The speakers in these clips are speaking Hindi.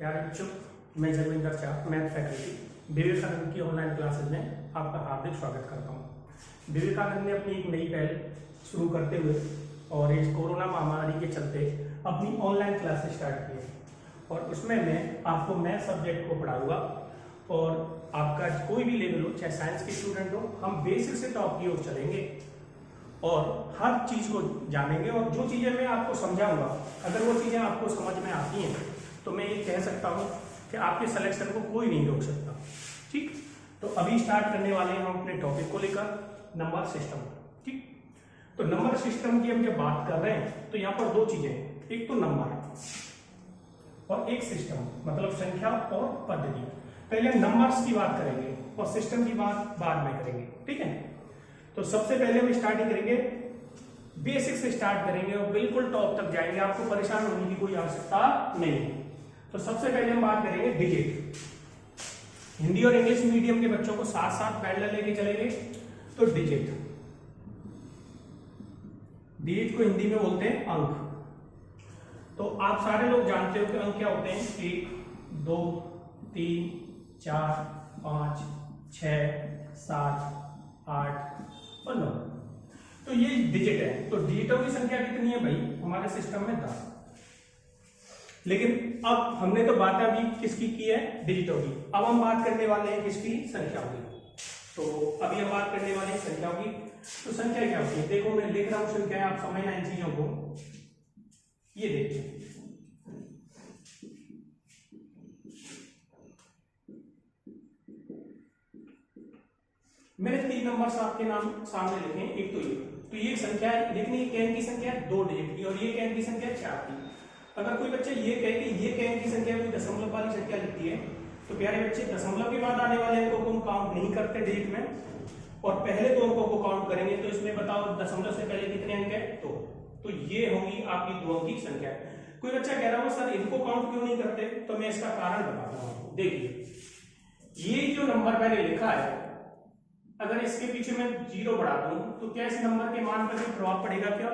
प्यारे बच्चों, मैं जगविंदर शाह, मैथ फैकल्टी विवेकानंद की ऑनलाइन क्लासेज में आपका हार्दिक स्वागत करता हूँ। विवेकानंद ने अपनी एक नई पहल शुरू करते हुए और इस कोरोना महामारी के चलते अपनी ऑनलाइन क्लासेज स्टार्ट की है और उसमें मैं आपको मैथ सब्जेक्ट को पढ़ाऊंगा और आपका कोई भी लेवल हो, चाहे साइंस के स्टूडेंट हो, हम बेसिक से टॉप की ओर चलेंगे और हर चीज़ को जानेंगे और जो चीज़ें मैं आपको समझाऊंगा, अगर वो चीज़ें आपको समझ में आती हैं तो मैं ये कह सकता हूँ कि आपके सिलेक्शन को कोई नहीं रोक सकता। ठीक, तो अभी स्टार्ट करने वाले हैं हम अपने टॉपिक को लेकर, नंबर सिस्टम। ठीक, तो नंबर सिस्टम की हम जब बात कर रहे हैं तो यहाँ पर दो चीजें हैं, एक तो नंबर और एक सिस्टम, मतलब संख्या और पद्धति। पहले नंबर्स की बात करेंगे और सिस्टम की बात बाद में करेंगे। ठीक है, तो सबसे पहले हम स्टार्टिंग करेंगे, बेसिक से स्टार्ट करेंगे और बिल्कुल टॉप तक जाएंगे, आपको परेशान होने की कोई आवश्यकता नहीं है। तो सबसे पहले हम बात करेंगे डिजिट। हिंदी और इंग्लिश मीडियम के बच्चों को साथ साथ पैरेलल लेके चलेंगे। तो डिजिट को हिंदी में बोलते हैं अंक। तो आप सारे लोग जानते हो कि अंक क्या होते हैं, 1 2 3 4 5 6 7 8 और 9। तो ये डिजिट है। तो डिजिटों की संख्या कितनी है भाई हमारे सिस्टम में? 10। लेकिन अब हमने तो बात अभी किसकी की है, डिजिटों की। अब हम बात करने वाले हैं किसकी, संख्याओं की। तो अभी हम बात करने वाले हैं संख्याओं की। तो संख्या क्या होती है, देखो मैं लिख रहा हूं संख्या, आप समझना इन चीजों को। ये देखिए, मैंने 3 नंबर आपके नाम सामने लिखे हैं। एक तो ये संख्या है, लेकिन ये कैन की संख्या है 2 डिजिट की और ये कैन की संख्या है 4 की। अगर कोई बच्चा ये कहे कि ये कैन की संख्या कोई दशमलव वाली संख्या लिखती है, तो प्यारे बच्चे दशमलव के बाद आने वाले अंकों को हम काउंट नहीं करते डिजिट में और पहले 2 अंकों को काउंट करेंगे। तो इसमें बताओ दशमलव से पहले कितने अंक है? तो ये होंगी आपकी 2 अंक की संख्या। कोई बच्चा कह रहा हो सर इनको काउंट क्यों नहीं करते, तो मैं इसका कारण बताता हूं। देखिए, ये जो नंबर मैंने लिखा है, अगर इसके पीछे मैं 0 बढ़ा दूं तो क्या इस नंबर के मान पर कोई प्रभाव पड़ेगा? क्या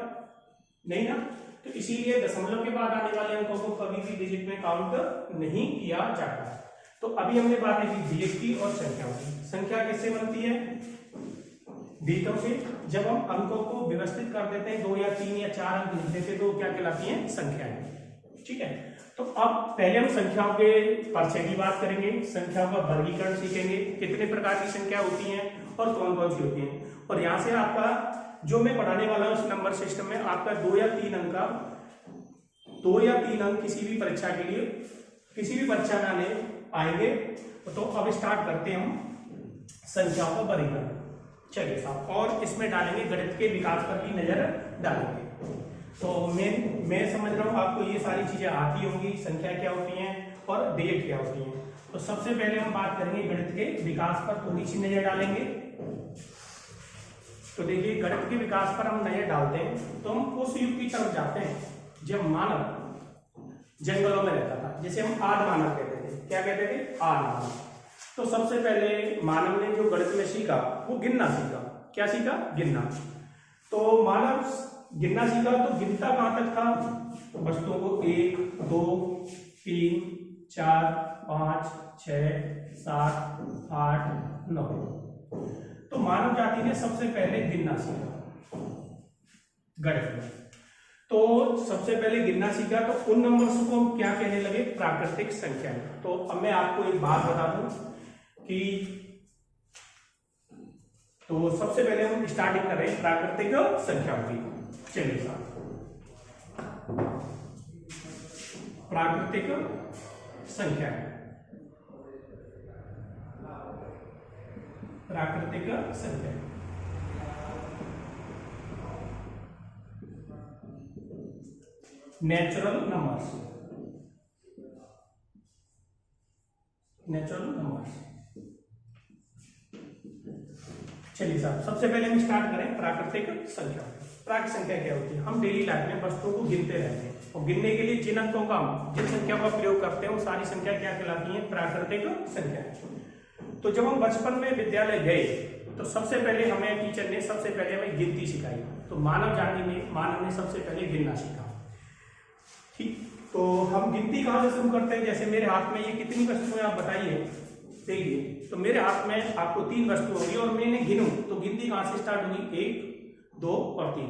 नहीं ना। तो इसीलिए दशमलव के बाद आने वाले अंकों को कभी भी डिजिट में काउंट नहीं किया जाता। तो अभी हमने बातें की डिजिट की और संख्याओं की। संख्या किससे बनती है? डिजिटों से। जब हम अंकों को व्यवस्थित कर देते हैं, 2 या 3 या 4 अंक लिख देते, तो क्या कहलाती हैं? संख्याएं। ठीक है, तो अब पहले हम संख्याओं के परिचय की बात करेंगे, संख्याओं का वर्गीकरण सीखेंगे, कितने प्रकार की संख्या होती हैं और कौन कौन सी होती हैं। और यहां से आपका जो मैं पढ़ाने वाला हूं उस नंबर सिस्टम में आपका 2 या 3 अंक का 2 या 3 अंक किसी भी परीक्षा के लिए, किसी भी परीक्षा में आएंगे। तो अब स्टार्ट करते हैं हम संख्याओं का वर्गीकरण। चलिए साहब, और इसमें डालेंगे गणित के विकास पर भी नजर डालेंगे। तो मैं समझ रहा हूं आपको ये सारी चीजें आती होंगी, संख्या क्या होती हैं और डिजिट क्या होती हैं। तो सबसे पहले हम बात करेंगे गणित के विकास पर, थोड़ी सी नजर डालेंगे। तो देखिए, गणित के विकास पर हम नजर डालते हैं तो हम उस युग की तरफ जाते हैं जब मानव जंगलों में रहता था, जिसे हम आद मानव कहते थे। क्या कहते थे? आद मानव। तो सबसे पहले मानव ने जो गणित में सीखा वो गिनना सीखा। क्या सीखा? गिनना। तो मानव गिनना सीखा तो गिनता कहां तक था? वस्तुओं को 1 2 3 4 5 6 7 8 9। तो मानव जाति ने सबसे पहले गिनना सीखा गणित में। तो सबसे पहले गिनना सीखा तो उन नंबर्स को हम क्या कहने लगे? प्राकृतिक संख्या। तो अब मैं आपको एक बात बता दूं कि तो सबसे पहले हम स्टार्टिंग कर रहे हैं प्राकृतिक संख्याओं की। चलिए साहब, प्राकृतिक संख्या, प्राकृतिक संख्या। Natural numbers, natural numbers. चलिए साहब, सबसे पहले हम स्टार्ट करें प्राकृतिक संख्या। प्राकृतिक संख्या क्या होती है? हम डेली लाइफ में वस्तुओं को गिनते रहते हैं और गिनने के लिए जिन अंकों का जिन संख्या का प्रयोग करते हैं वो सारी संख्या क्या कहलाती है? प्राकृतिक संख्या। तो जब हम बचपन में विद्यालय गए तो सबसे पहले हमें टीचर ने सबसे पहले हमें गिनती सिखाई। तो मानव जाति में मानव ने सबसे पहले गिनना सीखा। ठीक, तो तो हम गिनती कहाँ से शुरू करते हैं? जैसे मेरे हाथ में ये कितनी वस्तुएं आप बताइए, देखिए तो मेरे हाथ में आपको 3 वस्तु होगी और मैंने गिनूं तो गिनती कहाँ से स्टार्ट होगी? 1, 2 और 3।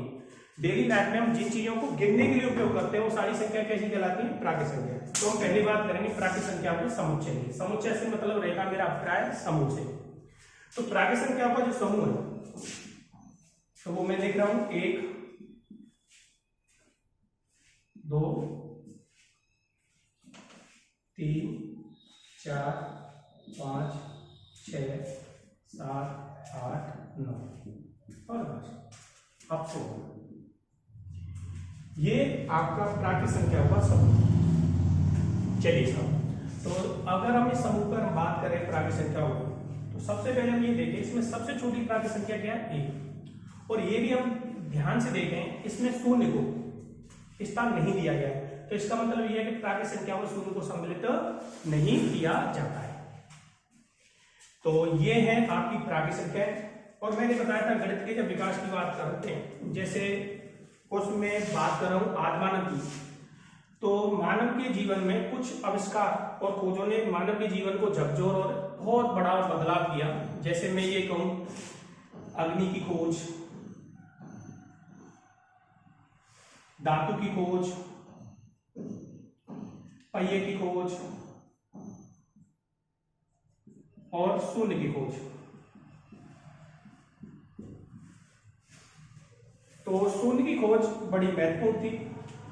डेली लाइफ में हम जिन चीजों को गिनने के लिए उपयोग करते हैं वो सारी संख्या कैसी कहलाती है? प्राकृत संख्या। तो हम पहली बात करेंगे प्राकृत संख्या के समुच्चय की। समुच्चय से मतलब रहेगा मेरा अभिप्राय समूह से। तो प्राकृत संख्या का जो समूह है तो वो मैं देख रहा हूं 1, 2, 3, 4, 5, 6, 7, 8, 9 और 10। अब तो ये आपका प्राकृत संख्या का समूह। चलिए साहब, तो अगर हम इस समूह पर बात करें प्राकृत संख्याओं की तो सबसे पहले हम ये देखें इसमें सबसे छोटी प्राकृत संख्या क्या है? 1। और ये भी हम ध्यान से देखें इसमें शून्य को स्थान नहीं दिया गया है, तो इसका मतलब ये है कि प्राकृत संख्या में शून्य को सम्मिलित नहीं किया जाता है। तो ये है आपकी प्राकृत संख्या। और मैंने बताया था गणित के जब विकास की बात करते हैं, जैसे उसमें बात कर रहा हूं आदिमानव की, तो मानव के जीवन में कुछ आविष्कार और खोजों ने मानव के जीवन को झकझोर और बहुत बड़ा बदलाव किया। जैसे मैं ये कहूं अग्नि की खोज, धातु की खोज, पहिए की खोज और शून्य की खोज। तो शून्य की खोज बड़ी महत्वपूर्ण थी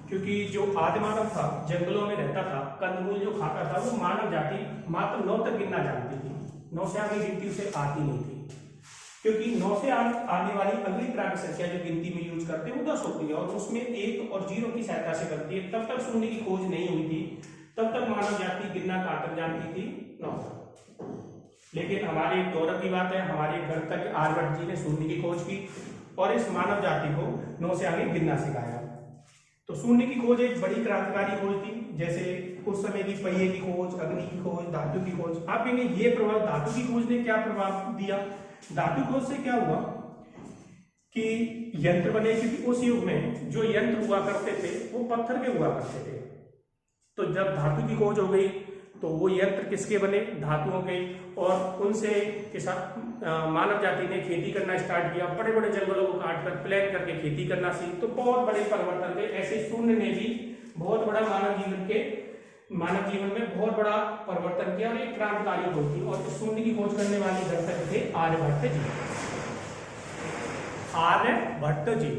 क्योंकि जो आदिमानव था जंगलों में रहता था, कंदमूल जो खाता था, वो मानव जाति मात्र 9 तक गिनना जानती थी। 9 से आगे गिनती उसे आती नहीं थी, क्योंकि 9 से आने वाली अगली प्राकृत संख्या जो गिनती में यूज करते हैं वो 10 होती है और उसमें 1 और 0 की सहायता से करती है। तब तक शून्य की खोज नहीं हुई थी, तब तक मानव जाति गिनना कहाँ तक जानती थी? 9 तक। लेकिन हमारी गौरव की बात है, हमारे गणितज्ञ आर्यभट्ट जी ने शून्य की खोज की और इस मानव जाति को 9 से आगे गिनना सिखाया। तो शून्य की खोज एक बड़ी क्रांतिकारी खोज थी। जैसे उस समय की पहिए की खोज, अग्नि की खोज, धातु की खोज। आप कहेंगे ये प्रभाव धातु की खोज ने क्या प्रभाव दिया? धातु खोज से क्या हुआ कि यंत्र बने, क्योंकि उस युग में जो यंत्र हुआ करते थे वो पत्थर के हुआ करते थे। तो जब धातु की खोज हो गई तो वो यंत्र किसके बने? धातुओं के। और उनसे मानव जाति ने खेती करना स्टार्ट किया, बड़े बड़े जंगलों को काटकर प्लान करके खेती करना सीख, तो बहुत बड़े परिवर्तन थे। ऐसे शून्य ने भी बहुत बड़ा मानव जीवन में बहुत बड़ा परिवर्तन किया और एक क्रांतिकारी खोज थी। और इस शून्य की खोज करने वाले गणितज्ञ थे आर्यभट्ट जी। आर्यभट्ट जी।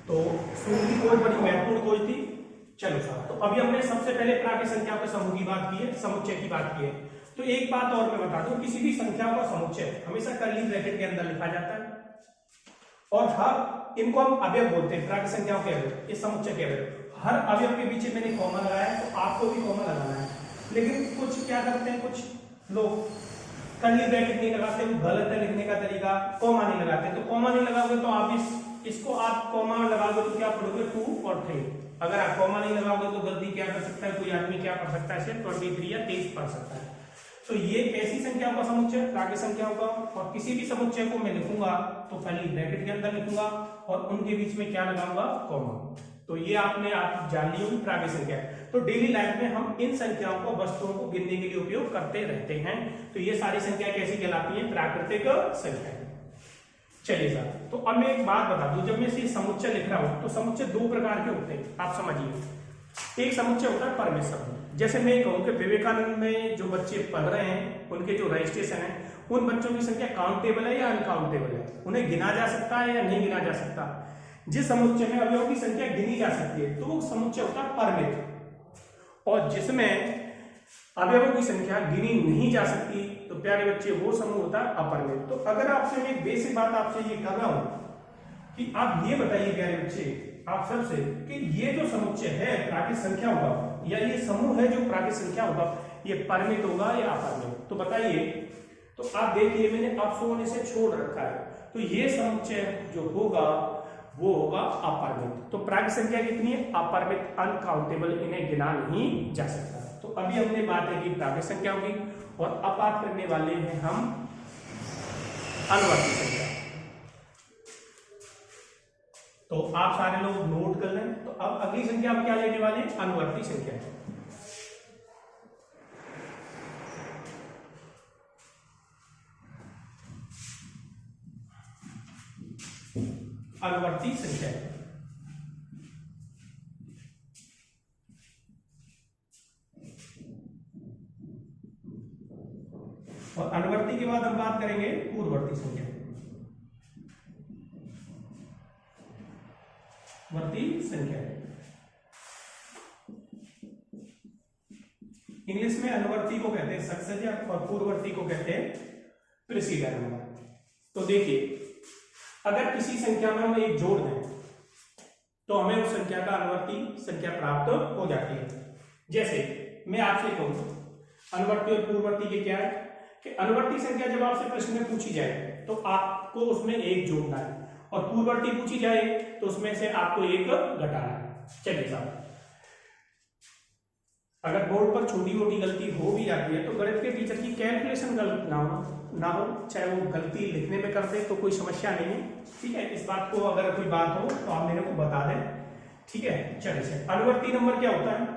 तो शून्य की खोज बड़ी महत्वपूर्ण खोज थी। चलो साहब, तो अभी हमने सबसे पहले प्राकृत संख्या के समूह की बात की है, समुच्चय की बात की है। तो एक बात और मैं बता दूं, किसी भी संख्या का समुच्चय हमेशा कर्ली ब्रैकेट के अंदर लिखा जाता है और हर इनको हम अवयव बोलते हैं, प्राकृत संख्याओं के अवयव, इस समुच्चय के अवयव। हर अवयव के पीछे मैंने कॉमा लगाया है, तो आपको भी कॉमा लगाना है। लेकिन कुछ क्या करते हैं, कुछ लोग कर्ली ब्रैकेट नहीं लगाते, गलत है लिखने का तरीका, कॉमा नहीं लगाते। तो कॉमा नहीं लगाओगे तो आप इसको आप कॉमा लगाओगे तो क्या पढ़ोगे? 2 और 3। अगर आप कॉमा नहीं लगाओगे तो गलती क्या कर सकता है कोई आदमी? क्या पढ़ सकता है? सिर्फ 23 या 23 पढ़ सकता है। तो ये कैसी संख्याओं का समुच्चय? प्राकृत संख्याओं का। और किसी भी समुच्चय को मैं लिखूंगा तो पहले ब्रैकेट के अंदर लिखूंगा और उनके बीच में क्या लगाऊंगा? कॉमा। तो ये आप जान ली होगी प्राकृत संख्या। तो डेली लाइफ में हम इन संख्याओं को, वस्तुओं को गिनने के लिए उपयोग करते रहते हैं। तो ये सारी संख्या कैसी कहलाती है? प्राकृतिक संख्या। चलिए सर, तो अब मैं एक बात बता दूं, जब मैं इसे समुच्चय लिख रहा हूं तो समुच्चय 2 प्रकार के होते हैं, आप समझिए। एक समुच्चय होता है परमेय समूह। जैसे मैं कहूं कि विवेकानंद में जो बच्चे पढ़ रहे हैं उनके जो रजिस्ट्रेशन है, उन बच्चों की संख्या काउंटेबल है या अनकाउंटेबल है? उन्हें गिना जा सकता है या नहीं गिना जा सकता? जिस समुच्चय में अवयवों की संख्या गिनी जा सकती है तो वो समुच्चय होता है परमित। और जिसमें अवयवों की संख्या गिनी नहीं जा सकती तो प्यारे बच्चे वो समूह होता है अपरिमित। तो अगर आपसे मैं एक बेसिक बात आपसे ये कर रहा हूं कि आप ये बताइए प्यारे बच्चे आप सबसे कि ये जो समुच्चय है प्राकृत संख्या होगा या ये समूह है जो प्राकृत संख्या होगा, ये परिमित होगा या अपरिमित? तो बताइए। तो आप देखिए मैंने अपशोन इसे छोड़ रखा है, तो ये समुच्चय जो होगा वो होगा अपरिमित। तो प्राकृत संख्या कितनी है? अपरिमित, अनकाउंटेबल, इन्हें गिना नहीं जा सकता। तो अभी हमने बात की प्राकृत संख्याओं की और अब बात करने वाले हैं हम अनुवर्ती संख्या। तो आप सारे लोग नोट कर लें। तो अब अगली संख्या आप क्या लेने वाले हैं, अनुवर्ती संख्या। अनुवर्ती संख्या और अनुवर्ती के बाद हम बात करेंगे पूर्ववर्ती संख्या। वर्ती संख्या इंग्लिश में अनुवर्ती को कहते हैं सक्सेसर और पूर्ववर्ती को कहते हैं प्रीसीडर नंबर। तो देखिए, अगर किसी संख्या में हम एक जोड़ दें तो हमें उस संख्या का अनुवर्ती संख्या प्राप्त हो जाती है। जैसे मैं आपसे कहूं अनुवर्ती और पूर्ववर्ती के क्या है कि अनुवर्ती संख्या जब आपसे प्रश्न में पूछी जाए तो आपको उसमें एक जोड़ना है और पूर्ववर्ती पूछी जाए तो उसमें से आपको एक घटाना है। चलिए साहब, अगर बोर्ड पर छोटी मोटी गलती हो भी जाती है तो गणित के टीचर की कैलकुलेशन गलत ना हो, चाहे वो गलती लिखने में करते तो कोई समस्या नहीं है, ठीक है। इस बात को अगर कोई बात हो तो आप मेरे को बता दें, ठीक है। चलिए, अनुवर्ती नंबर क्या होता है,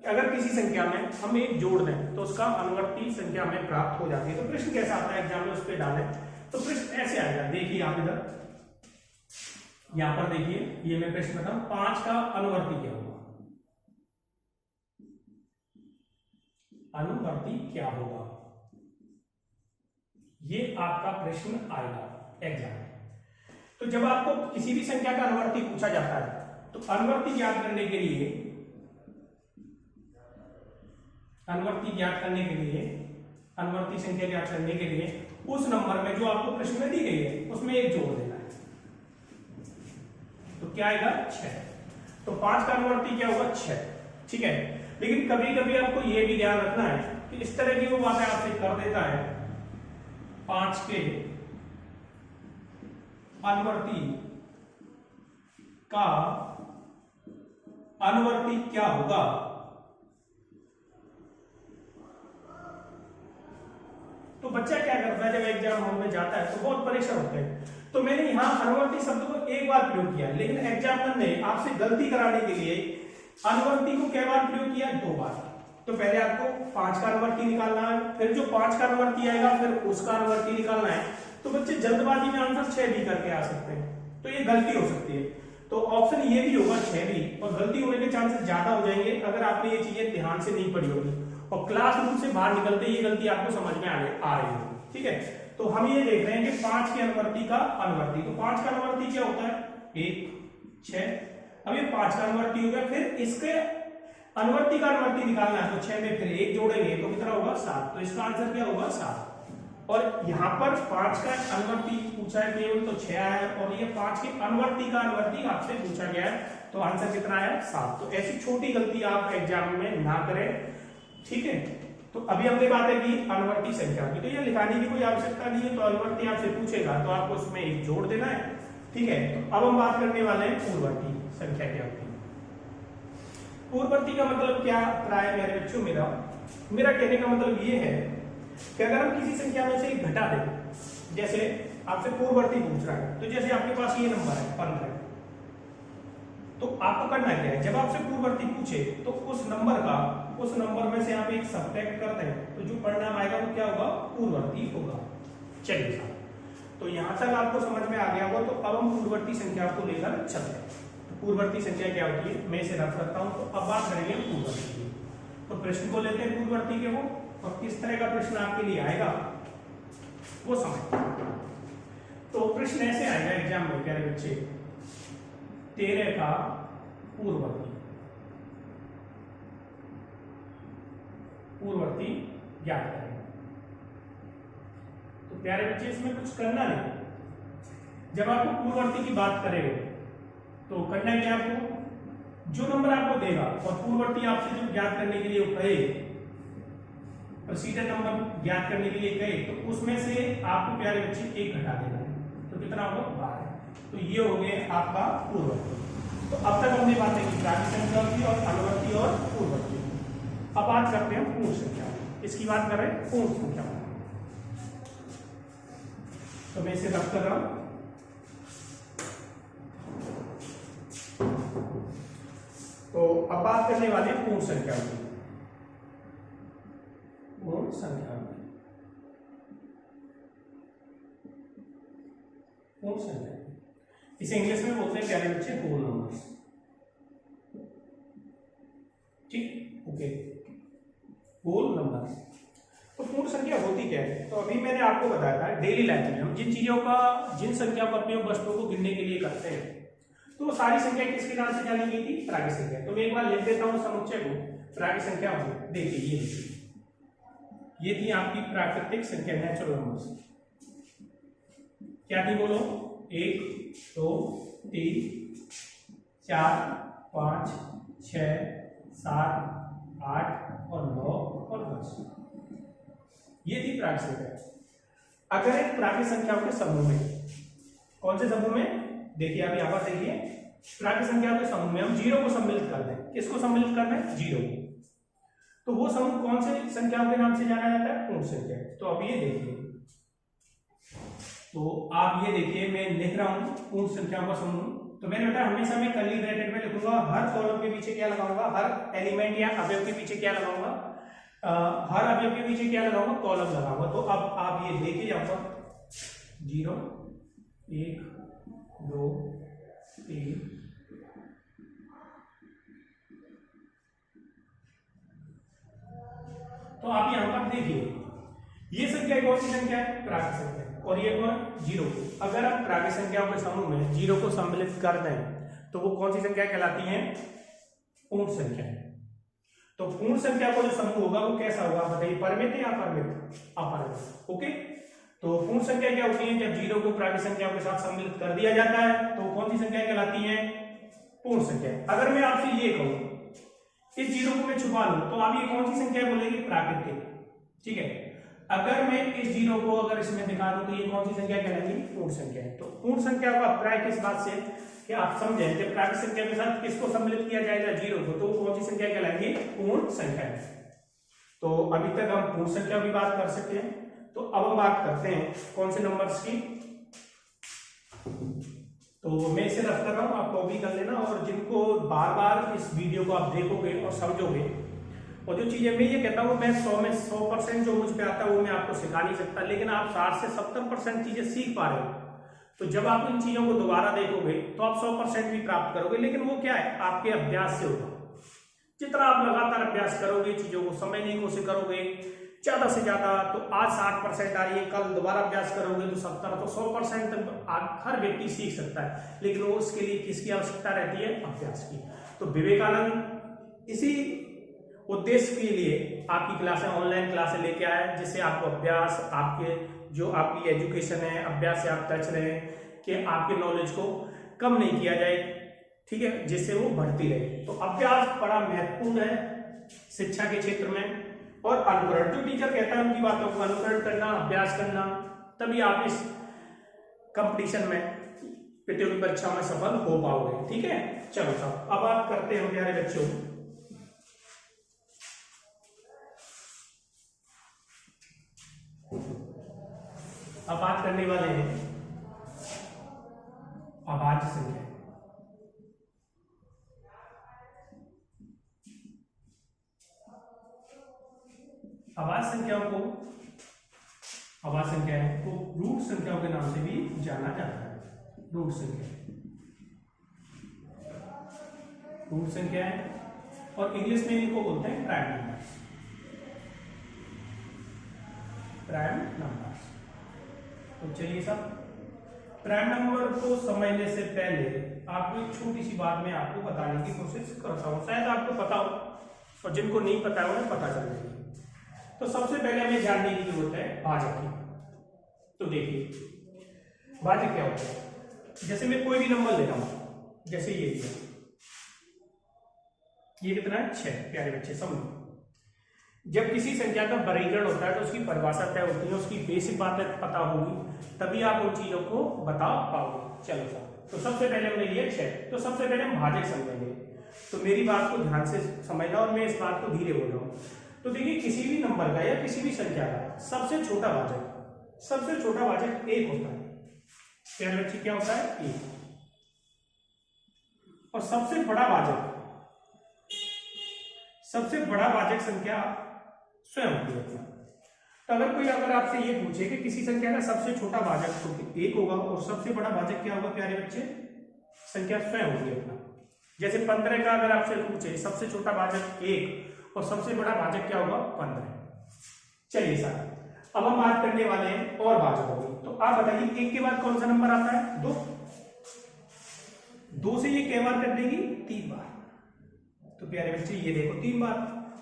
अगर किसी संख्या में हम एक जोड़ दें तो उसका अनुवर्ती संख्या हमें प्राप्त हो जाती है। तो प्रश्न कैसा आता है एग्जाम में, उस पर डालें तो प्रश्न ऐसे आएगा। देखिए आप इधर यहां पर देखिए, ये मैं प्रश्न बताऊं 5 का अनुवर्ती क्या होगा, अनुवर्ती क्या होगा, ये आपका प्रश्न आएगा एग्जाम में। तो जब आपको किसी भी संख्या का अनुवर्ती पूछा जाता है तो अनुवर्ती ज्ञात करने के लिए अनुवर्ती संख्या ज्ञात करने के लिए उस नंबर में जो आपको प्रश्न में दी गई है उसमें एक जोड़ देना है। तो क्या आएगा 6। तो 5 का अनुवर्ती क्या होगा 6, ठीक है। लेकिन कभी कभी आपको यह भी ध्यान रखना है कि इस तरह की वो बातें आपसे कर देता है 5 के अनुवर्ती का अनुवर्ती क्या होगा, तो बच्चा क्या करता है जब एग्जाम हॉल में जाता है तो बहुत परेशान होते हैं। तो मैंने यहां अनुवर्ती शब्द को एक बार प्रयोग किया, लेकिन एग्जामिनर ने आपसे गलती कराने के लिए अनुवर्ती को क्या बार प्रयोग किया, 2 बार। तो पहले आपको 5 का अनुवर्ती निकालना है, फिर जो 5 का अनुवर्ती आएगा फिर उसका अनुवर्ती निकालना है। तो बच्चे जल्दबाजी में आंसर 6 भी करके आ सकते हैं, तो ये गलती हो सकती है। तो ऑप्शन ये भी होगा 6 भी, और गलती होने के चांसेस ज्यादा हो जाएंगे अगर आपने ये चीजें ध्यान से नहीं पढ़ी होगी और क्लासरूम से बाहर निकलते ये गलती आपको समझ में आ रही होगी, ठीक है। तो हम ये देख रहे हैं कि 5 के अनुवर्ती का अनुवर्ती, तो 5 का अनुवर्ती क्या होता है 1 6। अब ये 5 का अनुवर्ती हो गया, फिर इसके अनुवर्ती का अनुवर्ती निकालना है तो 6 में फिर 1 जोड़ेंगे तो कितना होगा 7। तो इसका आंसर क्या होगा 7। और यहां पर 5 का अनुवर्ती पूछा है केवल तो 6 आया, और ये 5 के अनुवर्ती का अनुवर्ती आपसे पूछा गया है तो आंसर कितना आया 7। तो ऐसी छोटी गलती आप एग्जाम में ना करें, ठीक है। तो अभी हमने बातें की अनुवर्ती संख्या की, तो ये लिखाने की कोई आवश्यकता नहीं है। तो अनुवर्ती आपसे पूछेगा तो आपको उसमें एक जोड़ देना है, ठीक है। तो अब हम बात करने वाले हैं पूर्ववर्ती संख्या क्या होती है। पूर्ववर्ती का मतलब क्या प्राय मेरे बच्चों, मेरा कहने का मतलब ये है कि अगर हम किसी संख्या में से एक घटा दें, जैसे आपसे पूर्ववर्ती पूछ रहा है, तो जैसे आपके पास ये नंबर है 15, तो आपको करना क्या है, जब आपसे पूर्ववर्ती पूछे तो उस नंबर में से आप एक सब्ट्रैक्ट कर दें तो जो परिणाम आएगा वो क्या होगा पूर्ववर्ती होगा। चलिए साहब, तो यहां तक आपको समझ में आ गया होगा। तो अब हम पूर्ववर्ती संख्या को लेकर चलते हैं। तो पूर्ववर्ती संख्या क्या होती है मैं इसे रख सकता हूं। तो अब बात करेंगे पूर्ववर्ती की। तो प्रश्न को लेते हैं पूर्ववर्ती के वो, और किस तरह का प्रश्न आपके लिए आएगा वो समझते हैं। तो प्रश्न ऐसे आएगा एग्जाम में प्यारे बच्चे, 13 का पूर्ववर्ती ज्ञात करें। तो प्यारे बच्चे इसमें कुछ करना नहीं, जब आपको पूर्ववर्ती की बात करेंगे तो करना क्या आपको, जो नंबर आपको देगा और पूर्ववर्ती आपसे जो ज्ञात करने के लिए कहे, प्रोसीजर नंबर ज्ञात करने के लिए कहे, तो उसमें से आपको प्यारे बच्चे एक घटा देना है। तो कितना होगा 12। तो ये हो गए आपका पूर्ववर्ती। तो अब तक हमने बातें की प्राचीन संख्या की और अनुवर्ती और पूर्ववर्ती। अब बात करते हैं पूर्ण संख्या, इसकी बात कर रहे हैं पूर्ण संख्या। तो मैं इसे रख कर रहा हूं। तो अब बात करने वाले हैं पूर्ण संख्या की। पूर्ण संख्या पूर्ण संख्या इसे इंग्लिश में बोलते हैं प्यारे बच्चे होल नंबर्स। ठीक, ओके, होल नंबर्स। तो पूर्ण संख्या होती क्या है? तो अभी मैंने आपको बताया था डेली लाइफ में हम जिन संख्या का उपयोग वस्तुओं को गिनने के लिए करते हैं, तो वो सारी संख्या किसके नाम से जानी गई थी? प्राकृत संख्या। तो मैं एक बार लिख देता हूँ समुच्चय को, प्राकृत संख्या हो। देखिए ये थी आपकी प्राकृतिक संख्या, नेचुरल नंबर्स। क्या थी बोलो? 1 2 3 4 5 6 7 8 और 9 और 10। ये थी प्राकृत संख्या। अगर एक प्राकृत संख्याओं के समूह में, कौन से समूह में? देखिए आप यहाँ पर देखिए, प्राकृत संख्याओं के समूह में हम 0 को सम्मिलित कर दें। किसको सम्मिलित कर दें? 0 को। तो वो समूह कौन से संख्याओं के नाम से जाना जाता है? पूर्ण संख्या। तो अब ये देखिए, तो आप ये देखिए मैं लिख रहा हूं पूर्ण संख्याओं का समूह। तो मैंने बताया हमेशा मैं कर्ली ब्रैकेट में लिखूंगा, हर कॉलम के पीछे क्या लगाऊंगा? हर एलिमेंट या अवयव के पीछे क्या लगाऊंगा? हर अवयव के पीछे क्या लगाऊंगा? कॉलम लगाऊंगा। तो अब आप ये देखिए यहाँ पर 0 1 2 3 तो आप यहां पर देखिए ये संख्या कौन सी संख्या है? प्राकृत संख्या। और ये कौन? 0। अगर आप प्राकृत संख्याओं के समूह में 0 को सम्मिलित कर दें तो वो कौन सी संख्या कहलाती है? पूर्ण संख्या। तो पूर्ण संख्या का जो समूह होगा वो कैसा होगा बताइए? परिमित या अपरिमित? अपरिमित। ओके, तो पूर्ण संख्या क्या होती है? जब 0 को प्राकृत संख्याओं के साथ सम्मिलित कर दिया जाता है तो कौन सी संख्या कहलाती है? पूर्ण संख्या। अगर मैं आपसे ये कहूं इस 0 को मैं छुपा लूं तो आप ये कौन सी संख्या बोलेंगे? प्राकृतिक। ठीक है, अगर मैं इस 0 को अगर इसमें दिखा दूं तो ये कौन सी संख्या कहलाएगी? पूर्ण संख्या। तो पूर्ण संख्या का अभिप्राय किस बात से कि आप समझें जब प्राकृत संख्या के साथ किसको सम्मिलित किया जाएगा? 0 को, तो कौन सी संख्या कहलाएगी? पूर्ण संख्या। तो अभी तक हम पूर्ण संख्या की बात कर सकते हैं। तो अब हम बात करते हैं कौन से नंबर्स की। तो मैं इसे रख कर रहा हूं, आप कॉपी कर लेना। और जिनको बार बार इस वीडियो को आप देखोगे और समझोगे, और जो चीजें मैं ये कहता हूँ मैं 100 में 100% जो मुझ पे आता है वो मैं आपको सिखा नहीं सकता, लेकिन आप 60 से 70% चीजें सीख पा रहे हो। तो जब आप इन चीजों को दोबारा देखोगे तो आप 100% भी प्राप्त करोगे। लेकिन वो क्या है? आपके अभ्यास से होगा। जितना आप लगातार अभ्यास करोगे, चीजों को समझने की कोशिश करोगे ज्यादा से ज्यादा, तो आज 60% आ रही है, कल दोबारा अभ्यास करोगे तो 70, तो 100% हर व्यक्ति सीख सकता है। लेकिन वो उसके लिए किसकी आवश्यकता रहती है? अभ्यास की। तो विवेकानंद इसी उद्देश्य के लिए आपकी क्लासें, ऑनलाइन क्लासें लेके आए, जिससे आपको अभ्यास, आपके जो आपकी एजुकेशन है, अभ्यास से आप टच रहे कि आपके नॉलेज को कम नहीं किया जाए, ठीक है, जिससे वो बढ़ती रहे। तो अभ्यास बड़ा महत्वपूर्ण है शिक्षा के क्षेत्र में। और अनुकरण, जो टीचर कहता है उनकी बातों को अनुकरण करना, अभ्यास करना, तभी आप इस कंपटीशन में, प्रतियोगी परीक्षा में सफल हो पाओगे। ठीक है, चलो साहब अब बात करते हैं प्यारे बच्चों, अब बात करने वाले हैं अभाज्य संख्या। अभाज्य संख्याओं को, अभाज्य संख्याएं को रूट संख्याओं के नाम से भी जाना जाता है। रूट संख्या, रूट संख्याएं, और इंग्लिश में इनको बोलते हैं प्राइम नंबर्स। Prime numbers. तो चलिए सब, प्राइम नंबर को समझने से पहले आपको एक छोटी सी बात मैं आपको बताने की कोशिश करता हूं, शायद आपको पता हो और जिनको नहीं पता है उन्हें पता चल जाएगी। तो सबसे पहले हमें जानने की जरूरत है भाजक की। तो देखिए भाजक क्या होता है? जैसे मैं कोई भी नंबर लेता हूं, जैसे ये दिया, ये कितना है? 6। प्यारे बच्चे समझो, जब किसी संख्या का वर्गीकरण होता है तो उसकी परिभाषा तय होती है, उसकी बेसिक बातें पता होगी, तभी आप उन चीजों को बता पाओगे। चलो साहब, तो सबसे पहले हमने लिया 6। तो सबसे पहले हम भाजक समझेंगे। तो मेरी बात को ध्यान से समझना और मैं इस बात को धीरे बोल रहा हूं। तो देखिए किसी भी नंबर का या किसी भी संख्या का सबसे छोटा भाजक, सबसे छोटा भाजक 1 होता है। प्यारे बच्चे क्या होता है? 1। और सबसे बड़ा भाजक सबसे बड़ा भाजक संख्या स्वयं होती है। तो अगर आपसे ये पूछे कि किसी संख्या का सबसे छोटा भाजक तो 1 होगा और सबसे बड़ा भाजक क्या होगा प्यारे बच्चे, संख्या स्वयं होगी अपना। जैसे 15 का अगर आपसे पूछे सबसे छोटा भाजक 1 और सबसे बड़ा भाजक क्या होगा 15। चलिए सर, अब हम बात करने वाले हैं और भाजकों की। तो आप बताइए 1 के बाद कौन सा नंबर आता है, 2। 2 से ये कै बार कट देगी, 3 बार। तो प्यारे बच्चे ये देखो 3 बार,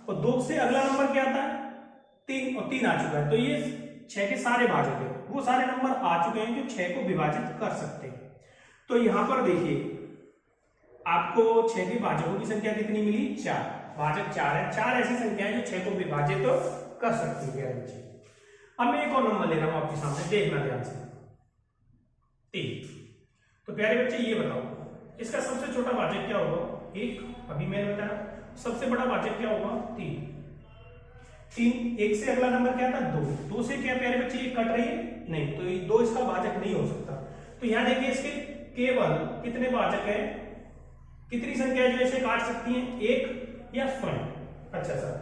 और 2 से अगला नंबर क्या आता है 3, और 3 आ चुका है। तो ये 6 के सारे भाजक है, वो सारे नंबर आ चुके हैं जो 6 को विभाजित कर सकते हैं। तो यहां पर देखिए आपको 6 के भाजकों की संख्या कितनी मिली, 4। भाजक 4 है, 4 ऐसी संख्याएं जो 6 को विभाजित कर सकती है प्यारे बच्चे। अब मैं एक और नंबर ले रहा हूं आपके सामने, देखना ध्यान से, 3। तो प्यारे बच्चे ये बताओ इसका सबसे छोटा भाजक क्या होगा, 1। अभी मैंने बताया सबसे बड़ा भाजक क्या होगा, 3। 1 से अगला नंबर क्या था, 2 से क्या प्यारे बच्चे ये कट रही है, नहीं, तो ये 2 इसका भाजक नहीं हो सकता। तो यहां देखिए इसके केवल कितने भाजक है, कितनी संख्या जो इसे काट सकती हैं, 1 या स्वयं। अच्छा सर,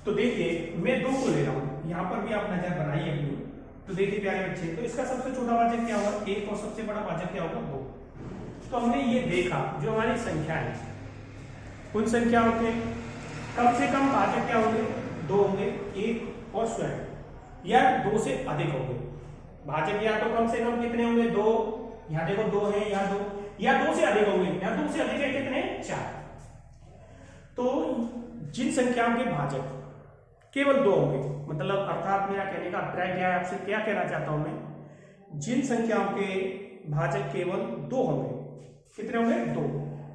तो देखिए मैं 2 को ले रहा हूं, यहां पर भी आप नजर बनाइए अपनी। तो देखिए प्यारे बच्चे, तो इसका सबसे छोटा भाजक क्या होगा, 1, और सबसे बड़ा भाजक क्या होगा, 2। तो हमने ये देखा जो हमारी संख्या है उन संख्याओं के कम से कम भाजक क्या होंगे, 2 होंगे, 1 और स्वयं, या 2 से अधिक होंगे। भाजक या तो कम से कम कितने होंगे, 2, यहां देखो 2 है, या 2, या 2 से अधिक होंगे, या 2 से अधिक है कितने, 4। तो जिन संख्याओं के भाजक केवल 2 होंगे, मतलब अर्थात मेरा कहने का अभिप्राय क्या है, आपसे क्या कहना चाहता हूं मैं, जिन संख्याओं के भाजक केवल 2 होंगे, कितने होंगे, 2,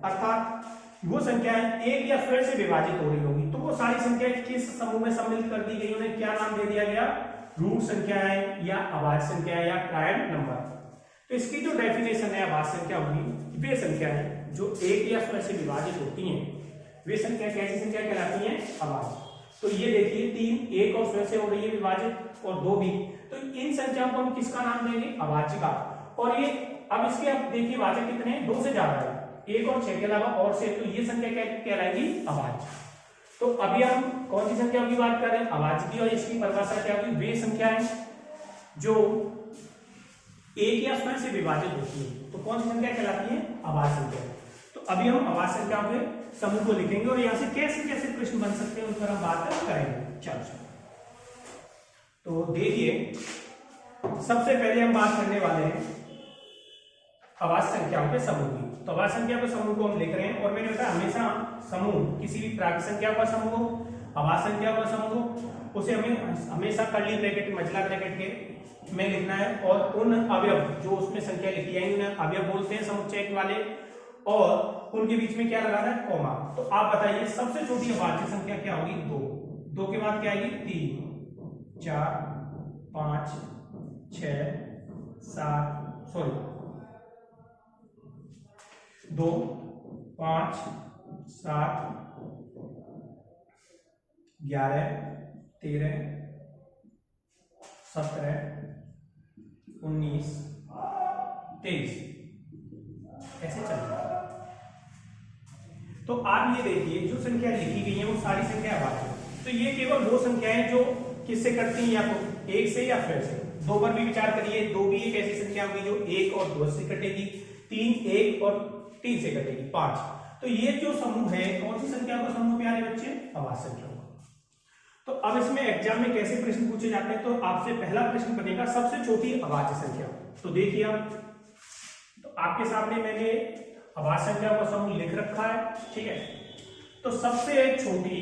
अर्थात वो संख्याएं 1 या स्वयं से विभाजित हो रही होगी, तो वो सारी संख्याएं किस समूह में सम्मिलित कर दी गई, उन्हें क्या नाम दे दिया गया, रूट संख्याएं या अभाज्य संख्याएं या प्राइम नंबर। तो इसकी जो डेफिनेशन है अभाज्य संख्या होगी, वे संख्याएं जो 1 या स्वयं से विभाजित होती हैं वे संख्या कैसी संख्या कहलाती हैं, अभाज्य। तो ये देखिए 3 1 और स्वयं से हो रही है विभाजित, और 2 भी, तो इन संख्याओं को हम किसका नाम देंगे, अभाज्य का। और ये अब इसके आप देखिए भाजक कितने हैं, 2 से ज्यादा है, 1 और 6 के अलावा और से, तो ये संख्या क्या कहलाएगी, अभाज्य। तो अभी हम कौन सी संख्या की बात कर रहे हैं, अभाज्य की, और इसकी परिभाषा क्या होगी, वे संख्याएं जो 1 या स्वयं से विभाजित होती है, तो कौन सी संख्या कहलाती है, अभाज्य संख्या। तो अभी हम अभाज्य संख्याओं के समूह को लिखेंगे और यहां से कैसे कैसे प्रश्न बन सकते हैं उन पर हम बात करेंगे। चलो तो देखिए सबसे पहले हम बात करने वाले हैं अभाज्य संख्याओं के समूह की। तो अभाज्य संख्या के समूह को हम लिख रहे हैं, और मैंने बताया हमेशा समूह किसी भी प्राकृत संख्या का समूह हो, अभाज्य संख्या का समूह हो, उसे हमें हमेशा कर्ली ब्रैकेट मझला ब्रैकेट के में लिखना है, और उन अवयव जो उसमें संख्या लिखी जाएंगी उन्हें अवयव बोलते हैं समुच्चय वाले, और उनके बीच में क्या लगाना है, कॉमा। तो आप बताइए सबसे छोटी अभाज्य संख्या क्या होगी, 2 के बाद क्या आएगी, 3 4 5 6 7 2 5 7 11 13 17 19 23 ऐसे चल रहा है। तो आप ये देखिए जो संख्या लिखी गई है वो सारी संख्या अभाज्य है। तो ये केवल वो संख्याएं जो किससे कटती हैं, या तो 1 से या स्वयं से। 2 पर भी विचार करिए, 2 भी एक ऐसी संख्या होगी जो 1 और 2 से कटेगी, 3 1 और 3 से कटेगी, 5। तो ये जो समूह है कौन सी संख्या का समूह प्यारे बच्चे, अभाज्य संख्या का। तो अब इसमें एग्जाम में कैसे प्रश्न पूछे जाते हैं, तो आपसे पहला प्रश्न बनेगा सबसे छोटी अभाज्य संख्या। तो देखिए आप, तो आपके सामने मैंने अभाज्य संख्या का समूह लिख रखा है, ठीक है। तो सबसे छोटी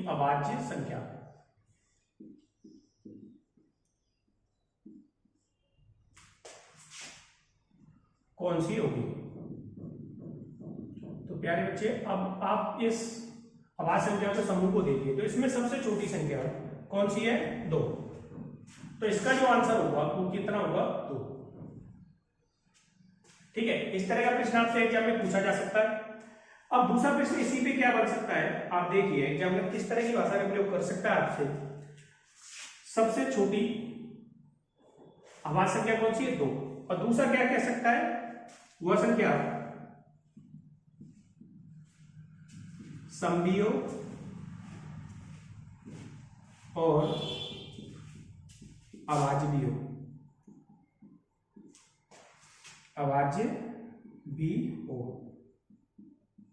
अभाज्य संख्या कौन सी होगी। तो प्यारे बच्चे अब आप इस अभाज्य संख्या के समूह को देखिए, तो इसमें सबसे छोटी संख्या कौन सी है, 2। तो इसका जो आंसर होगा वो कितना होगा, 2। ठीक है, इस तरह का प्रश्न आपसे एग्जाम में पूछा जा सकता है। अब दूसरा प्रश्न इसी पे क्या बन सकता है, आप देखिए एग्जाम में किस तरह की भाषा का प्रयोग कर सकता है आपसे। सबसे छोटी अभाज्य संख्या कौन सी है, 2। और दूसरा क्या कह सकता है, वह संख्या समवियो और अभाज्य हो, अभाज्य भी हो।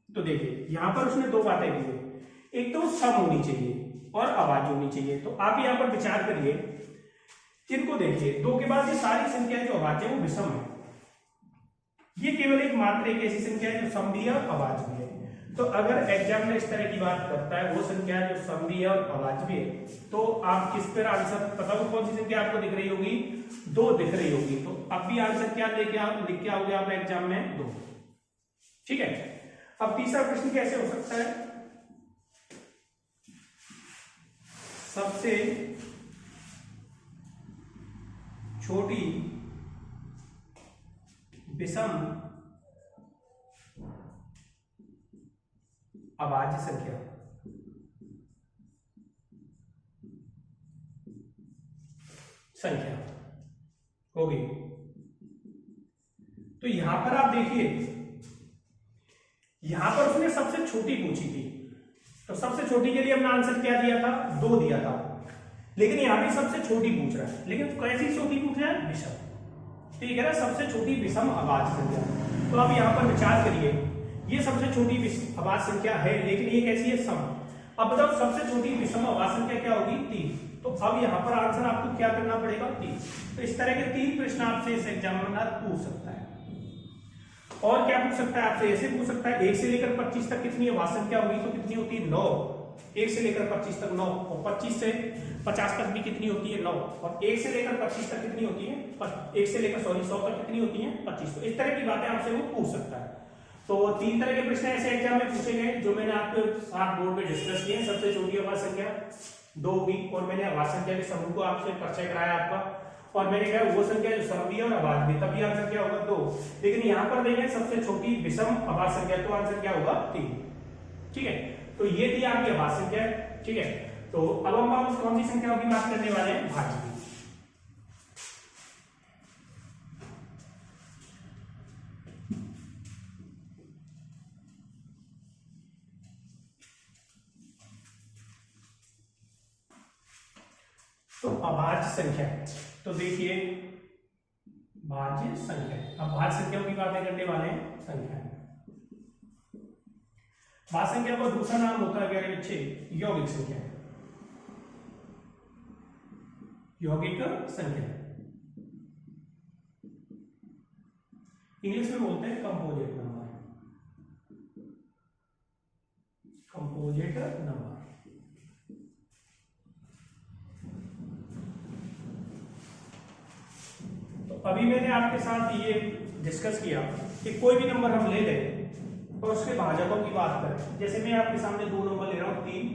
तो देखिए यहां पर उसने दो बातें दी है, एक तो सम होनी चाहिए और अभाज्य होनी चाहिए। तो आप यहां पर विचार करिए, इनको देखिए, दो के बाद ये सारी संख्याएं जो अभाज्य है वो विषम है, ये केवल एक मात्र एक ऐसी संख्या है जो सम भी है और अभाज्य भी है। तो अगर एग्जाम में इस तरह की बात करता है, वो संख्या जो सम भी है और अभाज्य भी है, तो आप किस पर आंसर बताओ, कौन सी संख्या आपको दिख रही होगी, दो दिख रही होगी। तो अब भी आंसर क्या लेके आप लिख के आओगे आप एग्जाम में, दो। ठीक है, अब तीसरा प्रश्न कैसे हो सकता है, सबसे छोटी विषम अभाज्य संख्या होगी। तो यहां पर आप देखिए, यहां पर उसने सबसे छोटी पूछी थी, तो सबसे छोटी के लिए हमने आंसर क्या दिया था, दो दिया था। लेकिन यहां भी सबसे छोटी पूछ रहा है, लेकिन कैसी छोटी पूछ रहा है, विषम। ठीक है ना, सबसे छोटी विषम अभाज्य संख्या। तो आप यहां पर विचार करिए, ये सबसे छोटी अभाज्य संख्या है, लेकिन ये कैसी है, सम। अब बताओ सबसे छोटी विषम अभाज्य संख्या क्या होगी, 3। तो अब यहां पर आंसर आपको क्या करना पड़ेगा, 3। तो इस तरह के 3 प्रश्न आपसे इस एग्जामिनर पूछ सकता है। और क्या पूछ सकता है आपसे, ऐसे पूछ सकता है 1 से लेकर 25 तक कितनी अभाज्य संख्या होगी, तो कितनी होती है, 9। 1 से लेकर 25 तक 9, और 25 से 50 तक भी कितनी होती है, 9। और 1 से लेकर 25 तक कितनी होती है, 1 से लेकर 100 तक कितनी होती है, 25। तो इस तरह की बातें आपसे वो पूछ सकता है। तो 3 तरह के प्रश्न ऐसे एग्जाम में पूछे गए, जो मैंने आपके साथ बोर्ड पे डिस्कस किए। सबसे छोटी अभाज्य संख्या 2 होगी, और मैंने अभाज्य संख्या के समूह को आपसे परिचय कराया आपका, और मैंने कहा वो संख्या जो सम भी है और अभाज्य भी, तभी आंसर क्या होगा, 2। लेकिन यहाँ पर देखें सबसे छोटी विषम अभाज्य संख्या, तो आंसर क्या होगा, 3। ठीक है, तो ये थी आपकी अभाज्य संख्या। ठीक है, तो अब हम कौन सी संख्याओं की बात करने वाले हैं, भाज्य की। तो अभाज्य संख्या, तो देखिए भाज्य संख्या, अब भाज्य संख्याओं की बातें करने वाले हैं, संख्या। भाज्य संख्या का दूसरा नाम होता है प्यारे बच्चे, यौगिक संख्या। यौगिक संख्या इंग्लिश में बोलते हैं कंपोजिट नंबर, कंपोजिट नंबर। अभी मैंने आपके साथ ये डिस्कस किया कि कोई भी नंबर हम ले लें और उसके भाजकों की बात करें। जैसे मैं आपके सामने 2 नंबर ले रहा हूं, 3,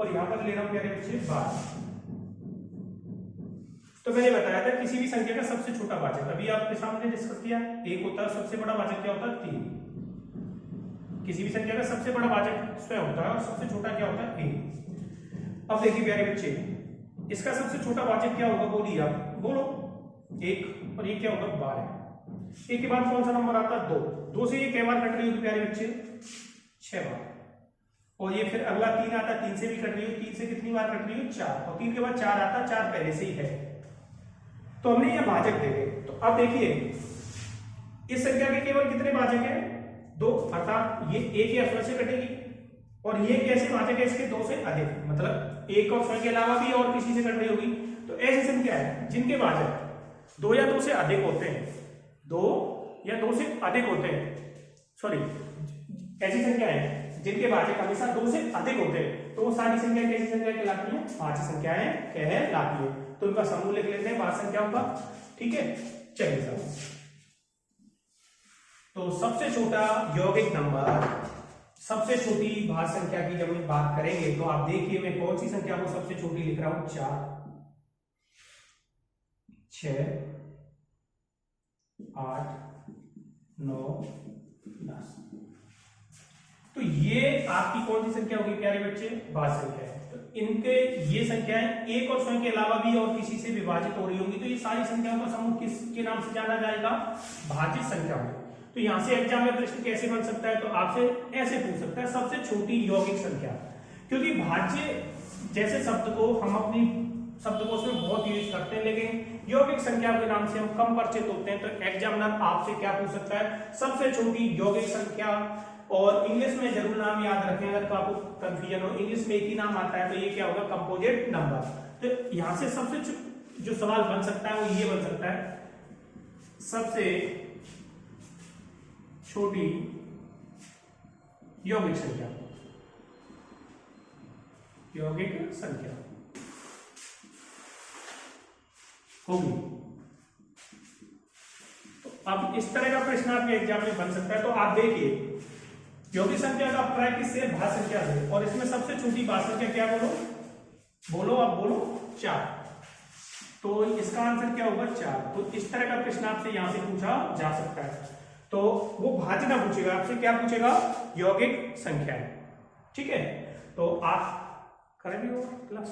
और यहां पर ले रहा हूं प्यारे बच्चे 12। तो मैंने बताया था किसी भी संख्या का सबसे छोटा भाजक, अभी आपके सामने डिस्कस किया, 1 होता है, सबसे बड़ा भाजक क्या होता है, 3। किसी भी संख्या का सबसे बड़ा भाजक स्वयं होता है और सबसे छोटा क्या होता है, 1। अब देखिए प्यारे बच्चे, इसका सबसे छोटा भाजक क्या होगा, बोलिए आप, बोलो, 1, और ये क्या होगा, 12। 1 के बाद कौन सा नंबर आता है, 2। 2 से ये कई बार कट रही होगी प्यारे बच्चे, 6 बार। और ये फिर अगला 3 आता है, 3 से भी कट रही हो, 3 से कितनी बार कट रही हो, 4। और 3 के बाद 4 आता है, 4 पहले से ही है। तो हमने ये भाजक देखे। तो अब देखिए इस संख्या के केवल कितने भाजक हैं, 2, अर्थात ये 1 या 100 से कटेगी, और ये कैसे भाजक है, इसके 2 से अधिक, मतलब 1 और 100 के अलावा भी और किसी से कट रही होगी। तो ऐसी संख्या है जिनके भाजक 2 या 2 से अधिक होते हैं, 2 या 2 से अधिक होते हैं, सॉरी, ऐसी संख्या है जिनके भाजक हमेशा 2 से अधिक होते हैं, तो वो सारी संख्या कैसी संख्या कहलाती है, भाज्य संख्याएं कहलाती है। तो इनका समूह लिख लेते हैं भाज्य संख्याओं का। ठीक है, चलिए साहब, तो सबसे छोटा यौगिक नंबर, सबसे छोटी भाज्य संख्या की जब हम बात करेंगे, तो आप देखिए मैं कौन सी संख्या को सबसे छोटी लिख रहा हूं, 4, 6, 8, 9, 10। तो ये आपकी कौन सी संख्या होगी प्यारे बच्चे, भाज्य संख्या है। तो इनके ये संख्याएं एक और स्वयं के अलावा भी और किसी से विभाजित हो रही होंगी, तो ये सारी संख्याओं का समूह किसके नाम से जाना जाएगा? भाज्य संख्या में। तो यहां से एग्जाम में प्रश्न कैसे बन सकता है? तो आपसे ऐसे पूछ सकता है, सबसे छोटी यौगिक संख्या। क्योंकि भाज्य जैसे शब्द को हम अपनी शब्दकोश में बहुत यूज करते हैं, लेकिन यौगिक संख्या के नाम से हम कम परिचित होते हैं। तो एग्जामिनर आपसे क्या पूछ सकता है? सबसे छोटी यौगिक संख्या। और इंग्लिश में जरूर नाम याद रखें, अगर तो आपको कंफ्यूजन हो, इंग्लिश में एक ही नाम आता है, तो ये क्या होगा? Composite number. तो यहां से सबसे जो सवाल बन सकता है वो ये बन सकता है, सबसे छोटी यौगिक संख्या, यौगिक संख्या होगी। तो अब इस तरह का प्रश्न आपके एग्जाम में बन सकता है। तो आप देखिए, यौगिक संख्या का प्राय किससे? भाज्य संख्या से। और इसमें सबसे छोटी भाज्य संख्या क्या? बोलो आप बोलो, 4। तो इसका आंसर क्या होगा? 4। तो इस तरह का प्रश्न आपसे यहां से पूछा जा सकता है। तो वो भाज्य ना पूछेगा आपसे, क्या पूछेगा? यौगिक संख्या। ठीक है, तो आप करेंगे क्लास।